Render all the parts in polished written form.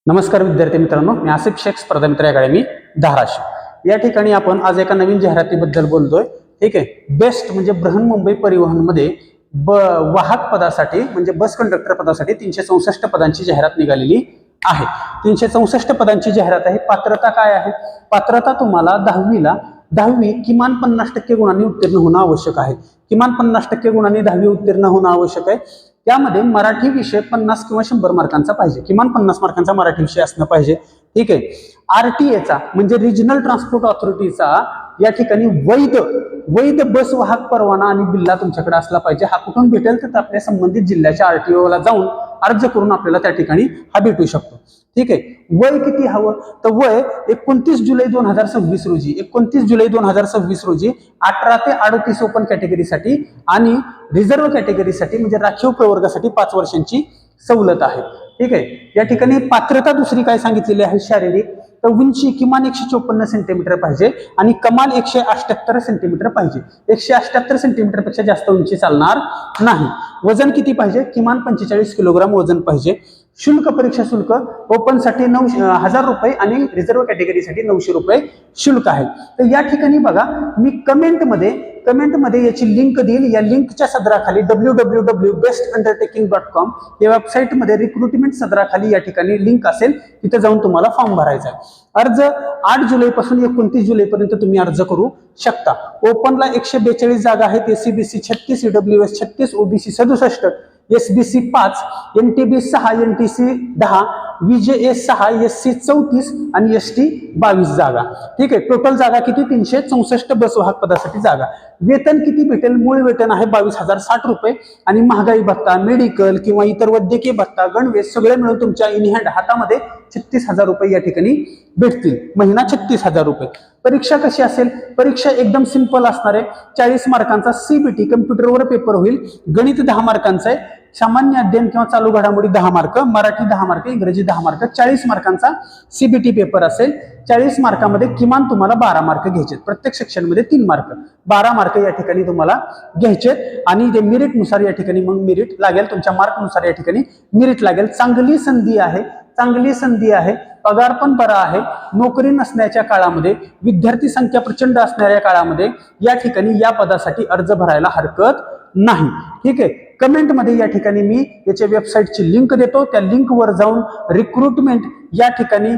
नमस्कार विद्यार्थी मित्रांनो, मी आसिफ शेख स्पर्धा मित्र अकॅडमी धाराशिव या ठिकाणी आपण आज एका नवीन जाहिरातीबद्दल बोलतोय. ठीक आहे. बेस्ट म्हणजे बृहन्मुंबई परिवहनमध्ये वाहक पदासाठी म्हणजे बस कंडक्टर पदासाठी 364 पदांची जाहिरात निघालेली आहे. 364 पदांची जाहिरात आहे. पात्रता काय आहे? पात्रता तुम्हाला 10वी किमान 50% गुणांनी उत्तीर्ण होणं आवश्यक आहे. किमान 50% गुणांनी 10वी उत्तीर्ण होणं आवश्यक आहे. त्यामध्ये मराठी विषय 50 किंवा 100 मार्कांचा पाहिजे. किमान 50 मार्कांचा मराठी विषय असणं पाहिजे. ठीक आहे. आरटीएचा म्हणजे रिजनल ट्रान्सपोर्ट ऑथॉरिटीचा या ठिकाणी वैध बस वाहक परवाना आणि बिल्ला तुमच्याकडे असला पाहिजे. हा कुठून भेटेल तर आपल्या संबंधित जिल्ह्याच्या आरटीओला जाऊन अर्ज करून आपल्याला त्या ठिकाणी हा भेटू शकतो. ठीक आहे. वय किती हवं तर वय 29 जुलै 2026 रोजी 18 ते 38 ओपन कॅटेगरीसाठी आणि रिझर्व्ह कॅटेगरीसाठी म्हणजे राखीव प्रवर्गासाठी 5 वर्षांची सवलत आहे. ठीक आहे. या ठिकाणी पात्रता दुसरी काय सांगितलेली आहे? शारीरिक तर उंची किमान 154 सेंटीमीटर पाहिजे आणि कमाल 178 सेंटीमीटर पाहिजे. 178 सेंटीमीटर पेक्षा जास्त उंची चालणार नाही. वजन किती पाहिजे? किमान 45 किलोग्राम वजन पाहिजे. शुल्क परीक्षा शुल्क ओपन साठी 1000 रुपये आणि रिझर्व्ह कॅटेगरीसाठी 900 रुपये शुल्क आहे. तर या ठिकाणी बघा मी कमेंटमध्ये याची लिंक देईल. या लिंकच्या सदराखाली www.bestundertaking.com या वेबसाईटमध्ये रिक्रुटमेंट सदराखाली या ठिकाणी लिंक असेल. तिथे जाऊन तुम्हाला फॉर्म भरायचा आहे. अर्ज 8 जुलैपासून 29 जुलैपर्यंत तुम्ही अर्ज करू शकता. ओपनला 142 जागा आहेत. SCBC 36, EWS 36, OBC 67, SBC 5, NTB 6, NTC 10, विजेए 6, SC 34 आणि एसटी 22 जागा. ठीक आहे. टोटल जागा किती? 364 बस वाहक पदासाठी जागा. वेतन किती भेटेल? मूळ वेतन आहे 22,060 रुपये आणि महागाई भत्ता, मेडिकल किंवा इतर वैद्यकीय भत्ता, गणवेश सगळे मिळून तुमच्या इन हँड हातामध्ये 36,000 रुपये या ठिकाणी भेटतील. महिना 36,000 रुपये. परीक्षा कशी असेल? परीक्षा एकदम सिंपल असणार आहे. 40 मार्कांचा सीबीटी कम्प्युटरवर पेपर होईल. गणित 10 मार्कांचा आहे. सामान्य अध्ययन किंवा चालू घडामोडी 10 मार्क, मराठी 10 मार्क, इंग्रजी 10 मार्क, 40 मार्कांचा सीबीटी पेपर असेल. 40 मार्कामध्ये किमान तुम्हाला 12 मार्क घ्यायचे. प्रत्येक सेक्शनमध्ये 3 मार्क, 12 मार्क या ठिकाणी तुम्हाला घ्यायचे आणि ते मेरिटनुसार या ठिकाणी मग मेरिट लागेल. तुमच्या मार्कनुसार या ठिकाणी मेरिट लागेल. चांगली संधी आहे. पगार पण बरा आहे. नोकरी नसण्याच्या काळामध्ये, विद्यार्थी संख्या प्रचंड असणाऱ्या काळामध्ये या ठिकाणी या पदासाठी अर्ज भरायला हरकत नाही. ठीक आहे. कमेंटमध्ये या ठिकाणी मी याच्या वेबसाईटची लिंक देतो. त्या लिंकवर जाऊन रिक्रुटमेंट या ठिकाणी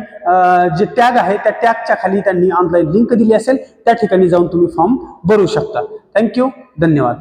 जे टॅग आहे त्या टॅगच्या खाली त्यांनी ऑनलाईन लिंक दिली असेल. त्या ठिकाणी जाऊन तुम्ही फॉर्म भरू शकता. थँक्यू. धन्यवाद.